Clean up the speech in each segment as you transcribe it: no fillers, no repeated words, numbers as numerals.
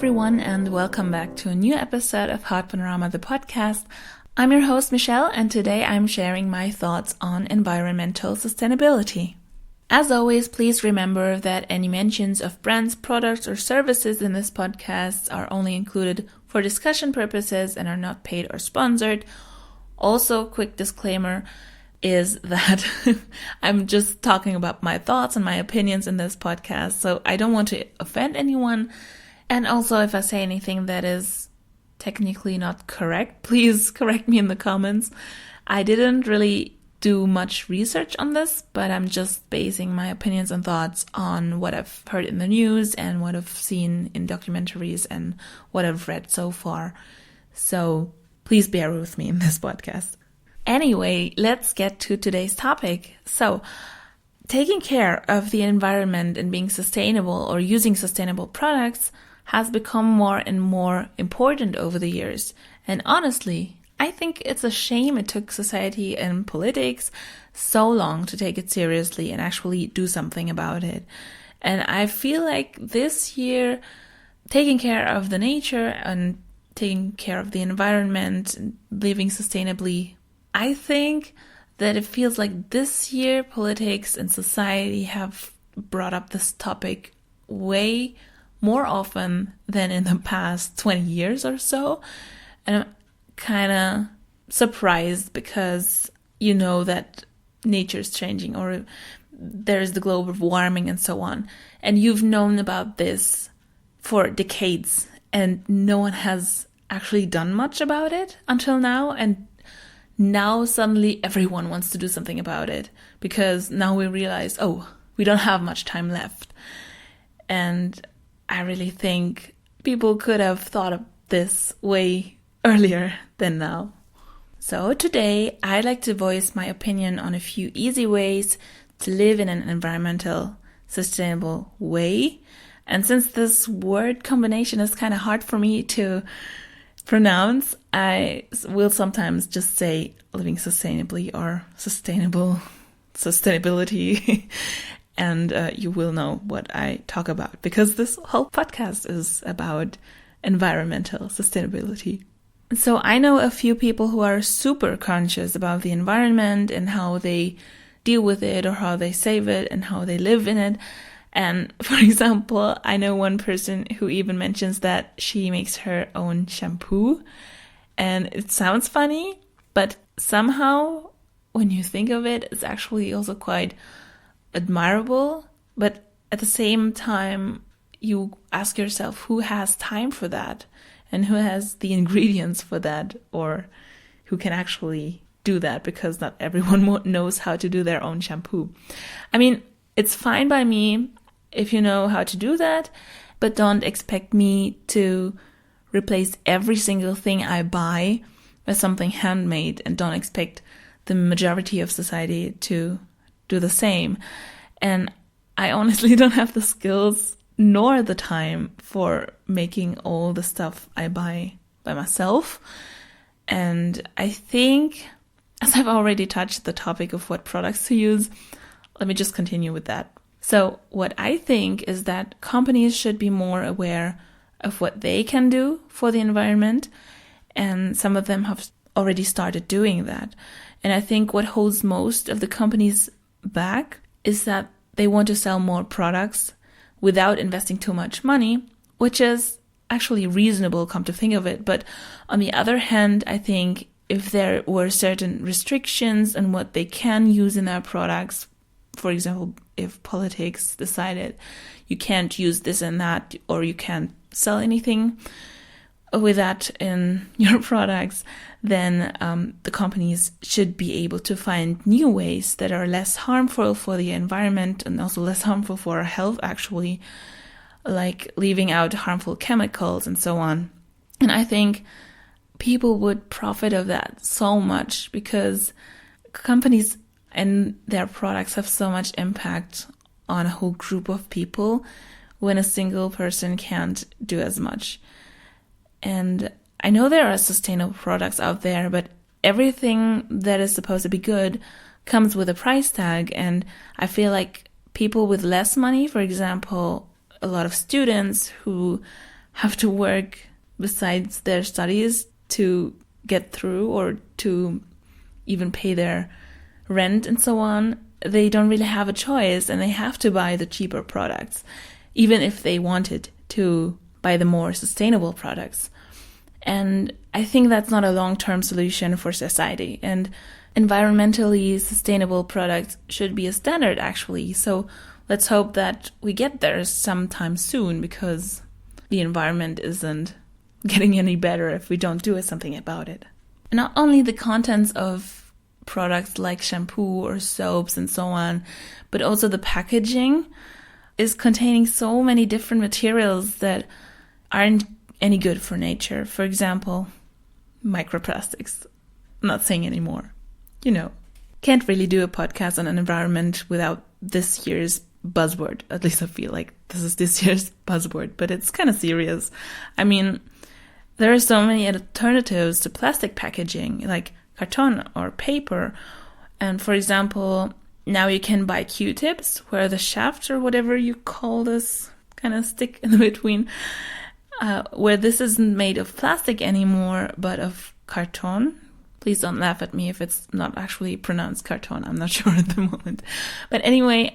everyone, and welcome back to a new episode of Heartpanorama, the podcast. I'm your host, Michelle, and today I'm sharing my thoughts on environmental sustainability. As always, please remember that any mentions of brands, products, or services in this podcast are only included for discussion purposes and are not paid or sponsored. Also, quick disclaimer is that I'm just talking about my thoughts and my opinions in this podcast, so I don't want to offend anyone. And also, if I say anything that is technically not correct, please correct me in the comments. I didn't really do much research on this, but I'm just basing my opinions and thoughts on what I've heard in the news and what I've seen in documentaries and what I've read so far. So please bear with me in this podcast. Anyway, let's get to today's topic. So, taking care of the environment and being sustainable or using sustainable products has become more and more important over the years. And honestly, I think it's a shame it took society and politics so long to take it seriously and actually do something about it. And I feel like this year, taking care of the nature and taking care of the environment and living sustainably, I think that it feels like this year politics and society have brought up this topic way more often than in the past 20 years or so. And I'm kind of surprised because you know that nature's changing or there's the global warming and so on. And you've known about this for decades and no one has actually done much about it until now. And now suddenly everyone wants to do something about it because now we realize, oh, we don't have much time left. And I really think people could have thought of this way earlier than now. So today I'd like to voice my opinion on a few easy ways to live in an environmental, sustainable way. And since this word combination is kind of hard for me to pronounce, I will sometimes just say living sustainably or sustainability. And you will know what I talk about because this whole podcast is about environmental sustainability. So I know a few people who are super conscious about the environment and how they deal with it or how they save it and how they live in it. And for example, I know one person who even mentions that she makes her own shampoo. And it sounds funny, but somehow when you think of it, it's actually also quite admirable. But at the same time, you ask yourself who has time for that and who has the ingredients for that or who can actually do that because not everyone knows how to do their own shampoo. I mean, it's fine by me if you know how to do that, but don't expect me to replace every single thing I buy by something handmade and don't expect the majority of society to do the same. And I honestly don't have the skills nor the time for making all the stuff I buy by myself. And I think, as I've already touched the topic of what products to use, let me just continue with that. So what I think is that companies should be more aware of what they can do for the environment. And some of them have already started doing that. And I think what holds most of the companies back is that they want to sell more products without investing too much money, which is actually reasonable, come to think of it. But on the other hand, I think if there were certain restrictions on what they can use in their products, for example, if politics decided you can't use this and that, or you can't sell anything with that in your products, then the companies should be able to find new ways that are less harmful for the environment and also less harmful for our health, actually, like leaving out harmful chemicals and so on. And I think people would profit of that so much because companies and their products have so much impact on a whole group of people when a single person can't do as much. And I know there are sustainable products out there, but everything that is supposed to be good comes with a price tag. And I feel like people with less money, for example, a lot of students who have to work besides their studies to get through or to even pay their rent and so on, they don't really have a choice and they have to buy the cheaper products, even if they wanted to buy the more sustainable products. And I think that's not a long-term solution for society. And environmentally sustainable products should be a standard, actually. So let's hope that we get there sometime soon, because the environment isn't getting any better if we don't do something about it. And not only the contents of products like shampoo or soaps and so on, but also the packaging is containing so many different materials that aren't any good for nature. For example, microplastics. I'm not saying anymore. Can't really do a podcast on an environment without this year's buzzword. At least I feel like this is this year's buzzword, but it's kind of serious. I mean, there are so many alternatives to plastic packaging, like carton or paper. And for example, now you can buy Q-tips where the shaft or whatever you call this kind of stick in between, where this isn't made of plastic anymore, but of carton. Please don't laugh at me if it's not actually pronounced carton. I'm not sure at the moment. But anyway,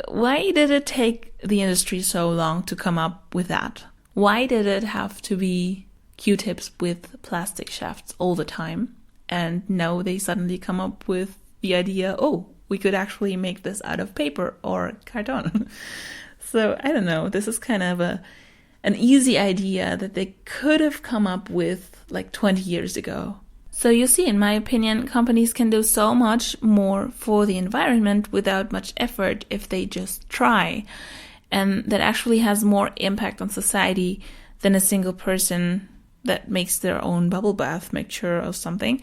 why did it take the industry so long to come up with that? Why did it have to be Q-tips with plastic shafts all the time? And now they suddenly come up with the idea, we could actually make this out of paper or carton. So I don't know. This is kind of an easy idea that they could have come up with like 20 years ago. So you see, in my opinion, companies can do so much more for the environment without much effort if they just try. And that actually has more impact on society than a single person that makes their own bubble bath mixture or something.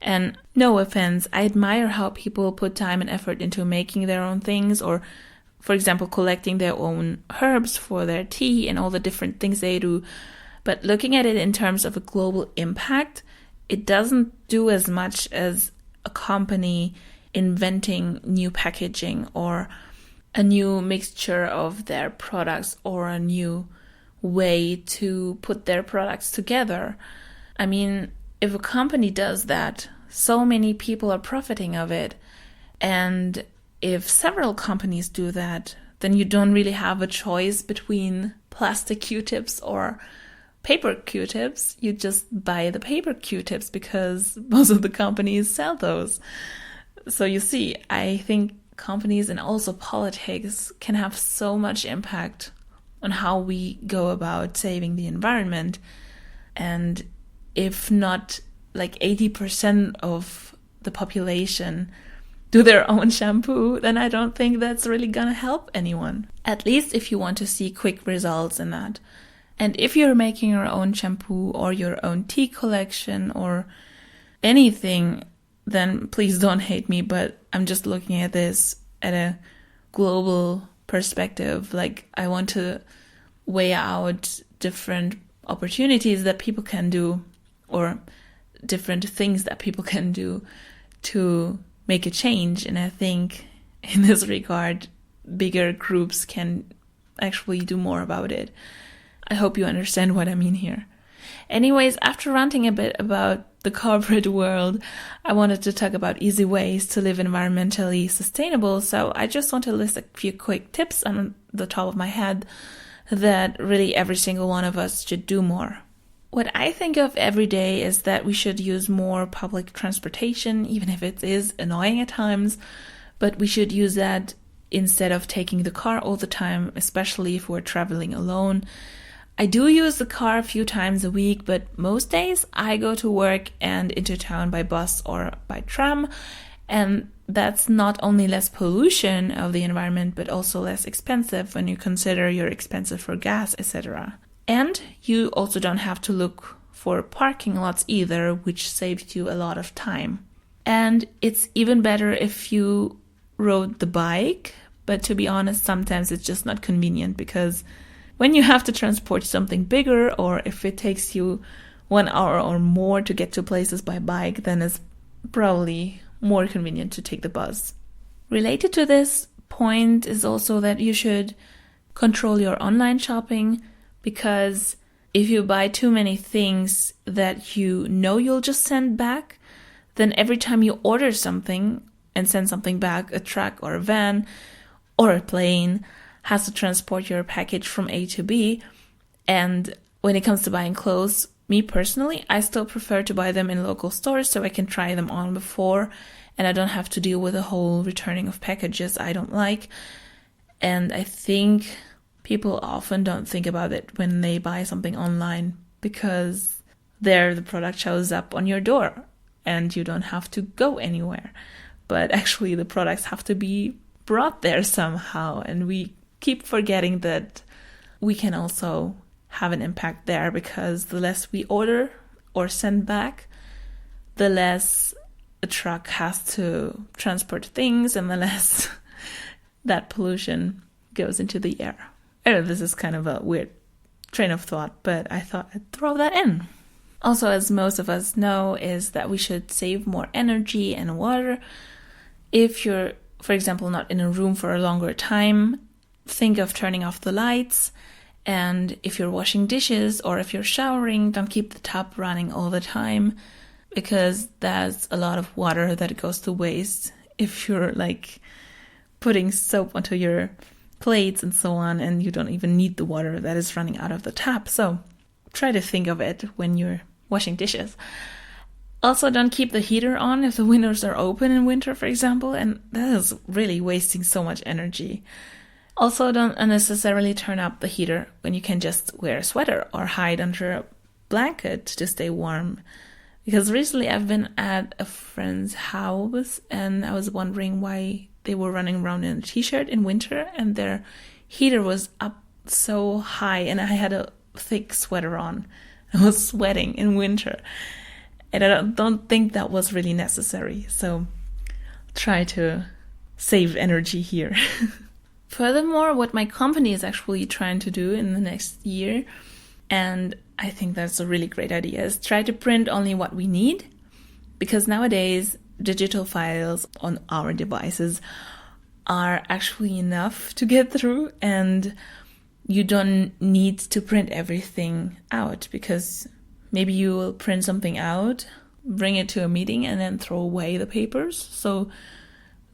And no offense, I admire how people put time and effort into making their own things, or for example, collecting their own herbs for their tea and all the different things they do. But looking at it in terms of a global impact, it doesn't do as much as a company inventing new packaging or a new mixture of their products or a new way to put their products together. I mean, if a company does that, so many people are profiting of it. And if several companies do that, then you don't really have a choice between plastic Q-tips or paper Q-tips. You just buy the paper Q-tips because most of the companies sell those. So you see, I think companies and also politics can have so much impact on how we go about saving the environment. And if not like 80% of the population do their own shampoo, then I don't think that's really gonna help anyone. At least if you want to see quick results in that. And if you're making your own shampoo or your own tea collection or anything, then please don't hate me, but I'm just looking at this at a global perspective. Like, I want to weigh out different opportunities that people can do or different things that people can do to make a change. And I think in this regard, bigger groups can actually do more about it. I hope you understand what I mean here. Anyways, after ranting a bit about the corporate world, I wanted to talk about easy ways to live environmentally sustainable. So I just want to list a few quick tips on the top of my head that really every single one of us should do more. What I think of every day is that we should use more public transportation, even if it is annoying at times, but we should use that instead of taking the car all the time, especially if we're traveling alone. I do use the car a few times a week, but most days I go to work and into town by bus or by tram. And that's not only less pollution of the environment, but also less expensive when you consider your expenses for gas, etc. And you also don't have to look for parking lots either, which saves you a lot of time. And it's even better if you rode the bike, but to be honest, sometimes it's just not convenient because when you have to transport something bigger, or if it takes you 1 hour or more to get to places by bike, then it's probably more convenient to take the bus. Related to this point is also that you should control your online shopping, because if you buy too many things that you know you'll just send back, then every time you order something and send something back, a truck or a van or a plane has to transport your package from A to B. And when it comes to buying clothes, me personally, I still prefer to buy them in local stores so I can try them on before and I don't have to deal with the whole returning of packages I don't like. And I think people often don't think about it when they buy something online because there the product shows up on your door and you don't have to go anywhere. But actually the products have to be brought there somehow, and we keep forgetting that we can also have an impact there, because the less we order or send back, the less a truck has to transport things and the less that pollution goes into the air. I know this is kind of a weird train of thought, but I thought I'd throw that in. Also, as most of us know, is that we should save more energy and water. If you're, for example, not in a room for a longer time, think of turning off the lights. And if you're washing dishes or if you're showering, don't keep the tap running all the time, because that's a lot of water that goes to waste if you're like putting soap onto your plates and so on, and you don't even need the water that is running out of the tap. So try to think of it when you're washing dishes. Also, don't keep the heater on if the windows are open in winter, for example, and that is really wasting so much energy. Also, don't unnecessarily turn up the heater when you can just wear a sweater or hide under a blanket to stay warm. Because recently I've been at a friend's house and I was wondering why they were running around in a t-shirt in winter and their heater was up so high and I had a thick sweater on. I was sweating in winter. And I don't think that was really necessary. So try to save energy here. Furthermore, what my company is actually trying to do in the next year, and I think that's a really great idea, is try to print only what we need. Because nowadays, digital files on our devices are actually enough to get through, and you don't need to print everything out, because maybe you will print something out, bring it to a meeting, and then throw away the papers. So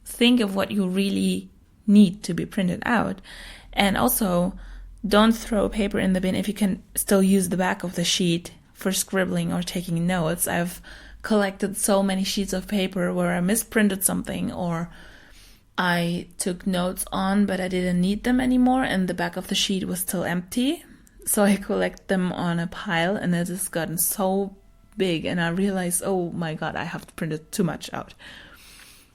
think of what you really need to be printed out. And also, don't throw paper in the bin if you can still use the back of the sheet for scribbling or taking notes. I've collected so many sheets of paper where I misprinted something or I took notes on but I didn't need them anymore and the back of the sheet was still empty. So I collect them on a pile and it has gotten so big and I realized, oh my god, I have printed too much out.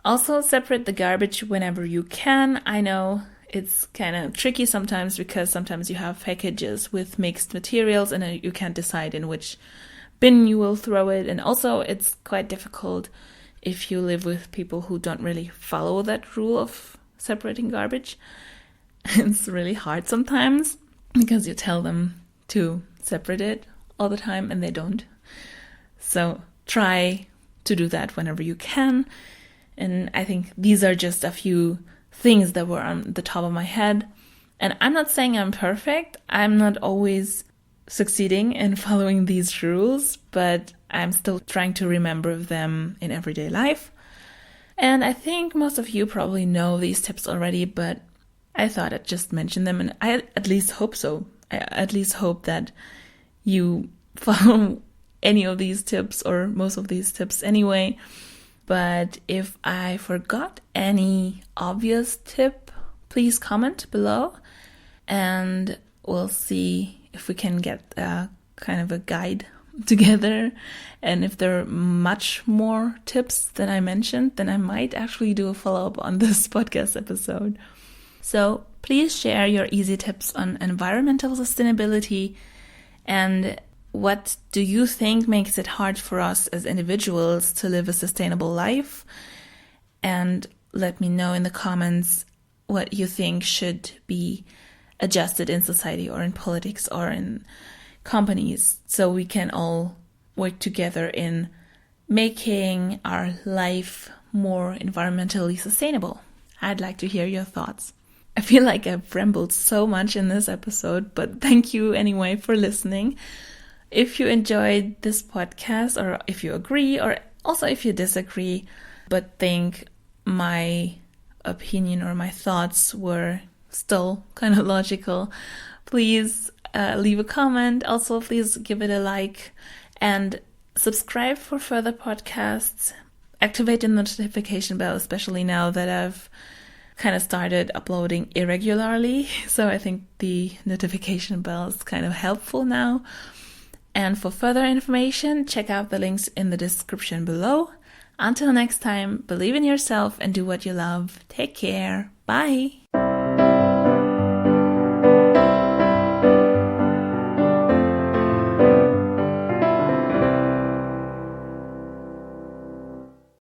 Also, separate the garbage whenever you can. I know it's kind of tricky sometimes because sometimes you have packages with mixed materials and you can't decide in which bin you will throw it. And also it's quite difficult if you live with people who don't really follow that rule of separating garbage. It's really hard sometimes because you tell them to separate it all the time and they don't. So try to do that whenever you can. And I think these are just a few things that were on the top of my head. And I'm not saying I'm perfect. I'm not always succeeding in following these rules, but I'm still trying to remember them in everyday life. And I think most of you probably know these tips already, but I thought I'd just mention them, and I at least hope so. I at least hope that you follow any of these tips or most of these tips anyway. But if I forgot any obvious tip, please comment below and we'll see if we can get a kind of a guide together. And if there are much more tips than I mentioned, then I might actually do a follow-up on this podcast episode. So please share your easy tips on environmental sustainability, and what do you think makes it hard for us as individuals to live a sustainable life? And let me know in the comments what you think should be adjusted in society or in politics or in companies, so we can all work together in making our life more environmentally sustainable. I'd like to hear your thoughts. I feel like I've rambled so much in this episode, but thank you anyway for listening. If you enjoyed this podcast, or if you agree, or also if you disagree, but think my opinion or my thoughts were still kind of logical, please leave a comment. Also, please give it a like and subscribe for further podcasts. Activate the notification bell, especially now that I've kind of started uploading irregularly. So I think the notification bell is kind of helpful now. And for further information, check out the links in the description below. Until next time, believe in yourself and do what you love. Take care. Bye.